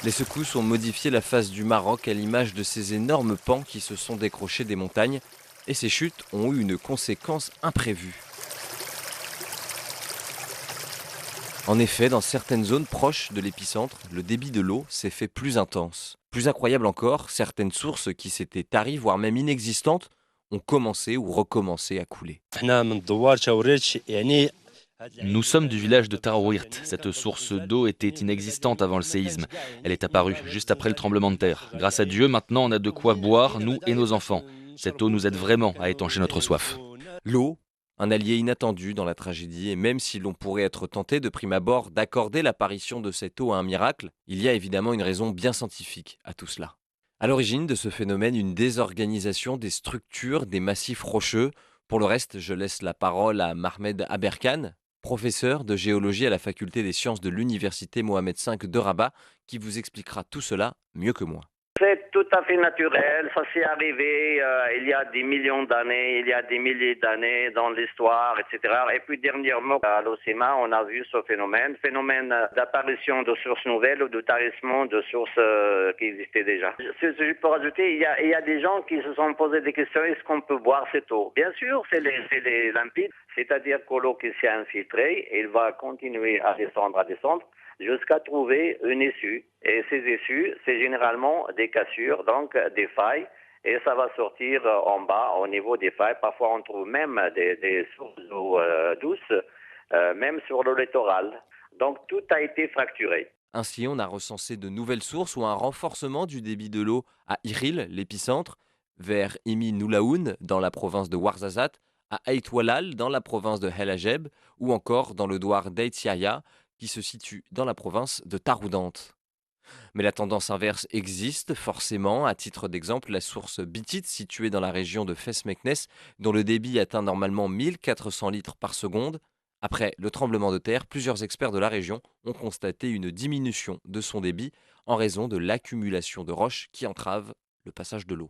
Les secousses ont modifié la face du Maroc à l'image de ces énormes pans qui se sont décrochés des montagnes, et ces chutes ont eu une conséquence imprévue. En effet, dans certaines zones proches de l'épicentre, le débit de l'eau s'est fait plus intense. Plus incroyable encore, certaines sources qui s'étaient taries, voire même inexistantes, ont commencé ou recommencé à couler. Nous sommes du village de Tarouirt. Cette source d'eau était inexistante avant le séisme. Elle est apparue juste après le tremblement de terre. Grâce à Dieu, maintenant on a de quoi boire, nous et nos enfants. Cette eau nous aide vraiment à étancher notre soif. L'eau, un allié inattendu dans la tragédie, et même si l'on pourrait être tenté de prime abord d'accorder l'apparition de cette eau à un miracle, il y a évidemment une raison bien scientifique à tout cela. À l'origine de ce phénomène, une désorganisation des structures des massifs rocheux. Pour le reste, je laisse la parole à Mahmed Aberkan, professeur de géologie à la faculté des sciences de l'université Mohamed V de Rabat, qui vous expliquera tout cela mieux que moi. C'est tout à fait naturel, ça s'est arrivé il y a des millions d'années, il y a des milliers d'années dans l'histoire, etc. Et puis dernièrement, à l'OCMA, on a vu ce phénomène d'apparition de sources nouvelles ou de tarissement de sources qui existaient déjà. Si je peux rajouter, il y a des gens qui se sont posé des questions, est-ce qu'on peut boire cette eau? Bien sûr, c'est limpide, c'est-à-dire que l'eau qui s'est infiltrée, elle va continuer à descendre, jusqu'à trouver une issue. Et ces issues, c'est généralement des cassures, donc des failles, et ça va sortir en bas, au niveau des failles. Parfois, on trouve même des sources d'eau douce, même sur le littoral. Donc, tout a été fracturé. Ainsi, on a recensé de nouvelles sources ou un renforcement du débit de l'eau à Iril, l'épicentre, vers Imi Noulaoun, dans la province de Ouarzazate, à Ait Walal, dans la province de El Ajeb, ou encore dans le douar d'Eit Yahya, qui se situe dans la province de Taroudante. Mais la tendance inverse existe forcément. À titre d'exemple, la source Bitit, située dans la région de Fes-Meknès, dont le débit atteint normalement 1400 litres par seconde. Après le tremblement de terre, plusieurs experts de la région ont constaté une diminution de son débit en raison de l'accumulation de roches qui entrave le passage de l'eau.